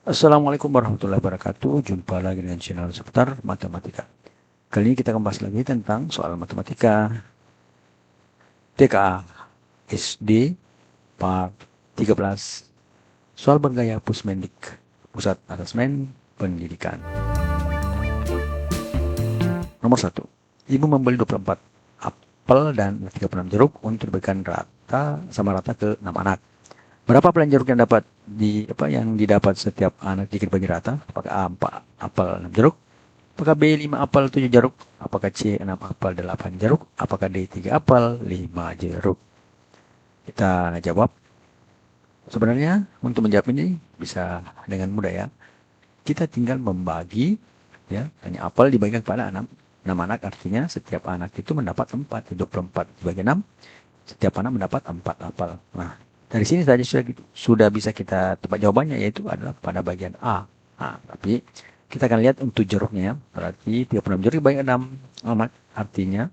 Assalamualaikum warahmatullahi wabarakatuh. Jumpa lagi dengan channel seputar matematika. Kali ini kita akan bahas lagi tentang soal matematika TKA SD part 13. Soal bergaya Pusmendik, Pusat Asesmen Pendidikan. Nomor 1. Ibu membeli 24 apel dan 36 jeruk untuk diberikan sama rata ke 6 anak. Berapa pilihan jeruk yang didapat setiap anak jika dibagi rata? Apakah A 4 apel 6 jeruk? Apakah B 5 apel 7 jeruk? Apakah C 6 apel 8 jeruk? Apakah D 3 apel 5 jeruk? Kita jawab. Sebenarnya untuk menjawab ini bisa dengan mudah ya. Kita tinggal membagi ya, hanya apel dibagikan kepada 6 anak, artinya setiap anak itu mendapat 4, 24 dibagi 6, setiap anak mendapat 4 apel. Nah, dari sini saja sudah bisa kita tebak jawabannya, yaitu adalah pada bagian A. Nah, tapi kita akan lihat untuk jeruknya ya. Berarti 36 jeruk dibagi 6 anak, artinya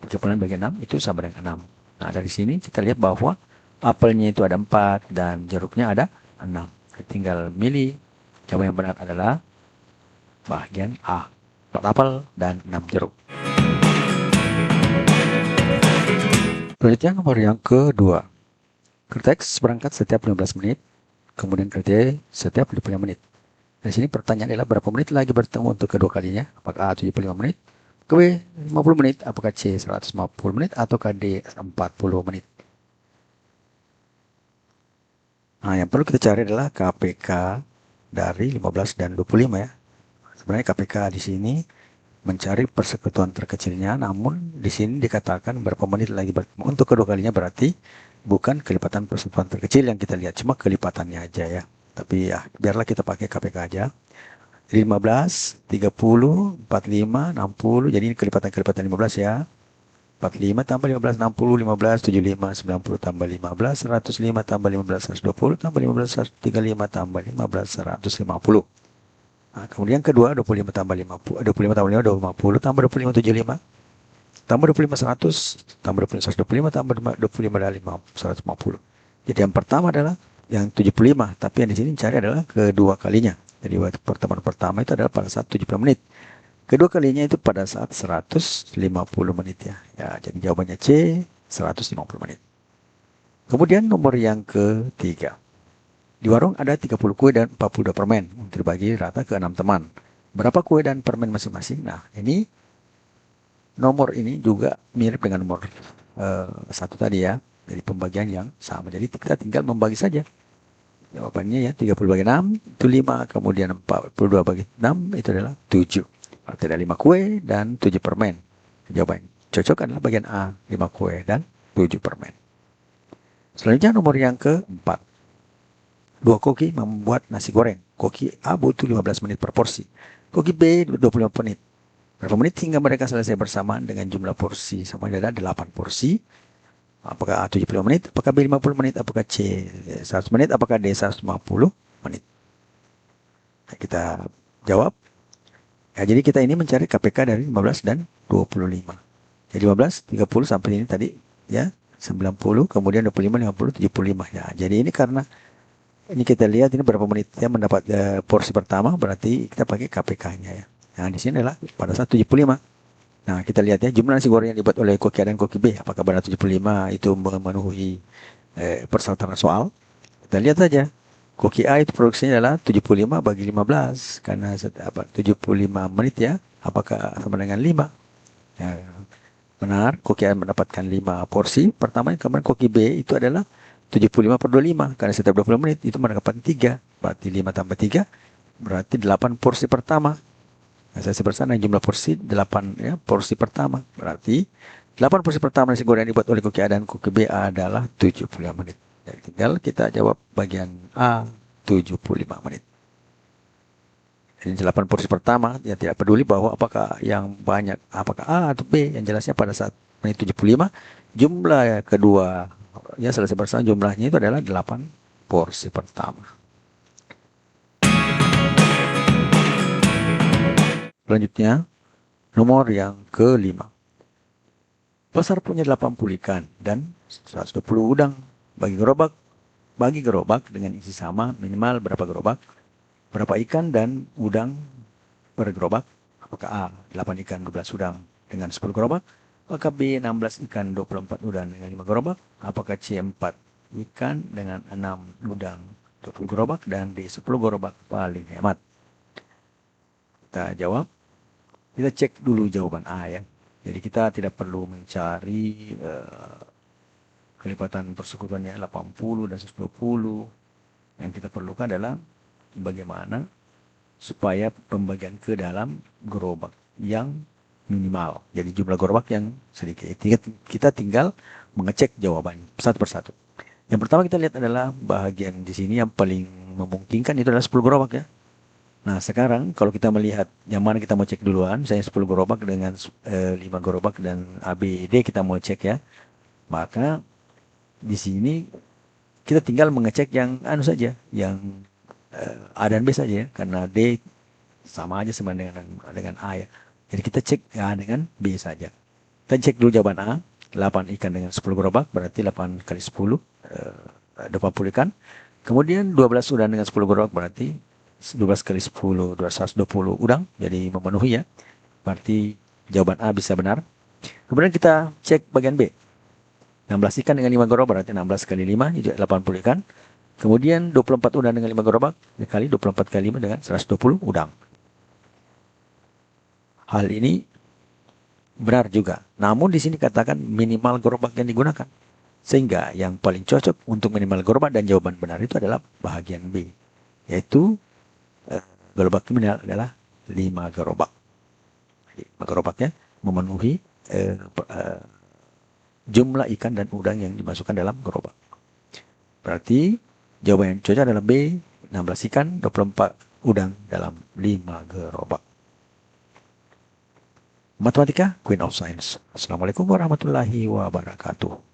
36 bagi 6 itu sama dengan 6. Nah, dari sini kita lihat bahwa apelnya itu ada 4 dan jeruknya ada 6. Kita tinggal milih. Jawaban yang benar adalah bagian A. 4 apel dan 6 jeruk. Selanjutnya nomor yang kedua. Kertex berangkat setiap 15 menit, kemudian kereta setiap 25 menit. Di sini pertanyaan adalah berapa menit lagi bertemu untuk kedua kalinya? Apakah A 75 menit, ke B 50 menit, apakah C 150 menit, ataukah D 40 menit? Nah, yang perlu kita cari adalah KPK dari 15 dan 25 ya. Sebenarnya KPK di sini mencari persekutuan terkecilnya, namun di sini dikatakan berapa menit lagi bertemu untuk kedua kalinya, berarti bukan kelipatan persekutuan terkecil yang kita lihat, cuma kelipatannya aja ya. Tapi ya, biarlah kita pakai KPK aja. Jadi 15, 30, 45, 60. Jadi ini kelipatan-kelipatan 15 ya. 45 tambah 15, 60, 15, 75, 90 tambah 15, 105 tambah 15, 120 tambah 15, 135 tambah 15, 150. Nah, kemudian kedua 25 tambah 50, 25 tambah 5, 50 tambah 25, 75 tambah 25, 100 tambah 25, 125 tambah 25 dan 5, 150. Jadi yang pertama adalah yang 75, tapi yang di sini cari adalah kedua kalinya. Jadi pertemuan pertama itu adalah pada saat 70 menit. Kedua kalinya itu pada saat 150 menit ya. Ya, jadi jawabannya C, 150 menit. Kemudian nomor yang ketiga. Di warung ada 30 kue dan 42 permen untuk dibagi rata ke 6 teman. Berapa kue dan permen masing-masing? Nah, ini nomor ini juga mirip dengan nomor satu tadi ya. Jadi pembagian yang sama. Jadi kita tinggal membagi saja. Jawabannya ya 30 bagi 6 itu 5. Kemudian 42 bagi 6 itu adalah 7. Artinya ada 5 kue dan 7 permen. Jawaban cocok adalah bagian A. 5 kue dan 7 permen. Selanjutnya nomor yang keempat. Dua koki membuat nasi goreng. Koki A butuh 15 menit per porsi. Koki B 25 menit. Berapa menit hingga mereka selesai bersamaan dengan jumlah porsi? Sama ada 8 porsi. Apakah A 70 menit? Apakah B 50 menit? Apakah C 100 menit? Apakah D 150 menit? Nah, kita jawab. Ya, jadi kita ini mencari KPK dari 15 dan 25. Jadi 15, 30 sampai ini tadi ya 90, kemudian 25, 50, 75. Ya, jadi ini karena ini kita lihat ini berapa menit ya mendapat porsi pertama, berarti kita pakai KPK-nya ya. Nah, di sini adalah pada saat 75. Nah, kita lihat ya jumlah nasi goreng yang dibuat oleh koki A dan koki B. Apakah benar 75 itu memenuhi persyaratan soal? Kita lihat saja. Koki A itu produksinya adalah 75 bagi 15 karena 75 menit ya. Apakah sama dengan 5? Ya, benar, koki A mendapatkan 5 porsi. Pertama, kemudian koki B itu adalah 75 per 25, karena setiap 20 menit itu mendapatkan 3. Berarti 5 tambah 3, berarti 8 porsi pertama. Nah, saya sebutkan jumlah porsi 8 ya, porsi pertama. Berarti 8 porsi pertama nasi goreng yang dibuat oleh koki A dan koki B adalah 75 menit. Jadi tinggal kita jawab bagian A, 75 menit. Jadi 8 porsi pertama, ya tidak peduli bahwa apakah yang banyak, apakah A atau B, yang jelasnya pada saat menit 75, jumlah kedua ya selesai bersama jumlahnya itu adalah 8 porsi pertama. Selanjutnya, nomor yang kelima. Pasar punya 80 ikan dan 120 udang. Bagi gerobak dengan isi sama minimal berapa gerobak? Berapa ikan dan udang per gerobak? Apakah A. 8 ikan 12 udang dengan 10 gerobak? Apakah B. 16 ikan 24 udang dengan 5 gerobak? Apakah C. 4 ikan dengan 6 udang 20 gerobak? Dan D. 10 gerobak paling hemat? Kita jawab. Kita cek dulu jawaban A ya. Jadi kita tidak perlu mencari kelipatan persekutuannya 80 dan 120. Yang kita perlukan adalah bagaimana supaya pembagian ke dalam gerobak yang minimal. Jadi jumlah gerobak yang sedikit. Kita tinggal mengecek jawaban satu persatu. Yang pertama kita lihat adalah bahagian di sini yang paling memungkinkan itu adalah 10 gerobak ya. Nah, sekarang kalau kita melihat yang mana kita mau cek duluan, saya 10 gerobak dengan 5 gerobak dan ABD kita mau cek ya. Maka di sini kita tinggal mengecek yang anu saja, yang A dan B saja ya, karena D sama aja sama dengan A ya. Jadi kita cek A dengan B saja. Kita cek dulu jawaban A, 8 ikan dengan 10 gerobak, berarti 8 kali 10, 20 ikan. Kemudian 12 udang dengan 10 gerobak, berarti 12 kali 10, 220 udang, jadi memenuhi ya. Berarti jawaban A bisa benar. Kemudian kita cek bagian B. 16 ikan dengan 5 gerobak, berarti 16 kali 5, itu 80 ikan. Kemudian 24 udang dengan 5 gerobak, dikali 24 kali 5 dengan 120 udang. Hal ini benar juga. Namun di sini katakan minimal gerobak yang digunakan. Sehingga yang paling cocok untuk minimal gerobak dan jawaban benar itu adalah bahagian B. Yaitu gerobak minimal adalah 5 gerobak. 5 gerobaknya memenuhi jumlah ikan dan udang yang dimasukkan dalam gerobak. Berarti jawaban yang cocok adalah B, 16 ikan, 24 udang dalam 5 gerobak. Matematika, Queen of Science. Assalamualaikum warahmatullahi wabarakatuh.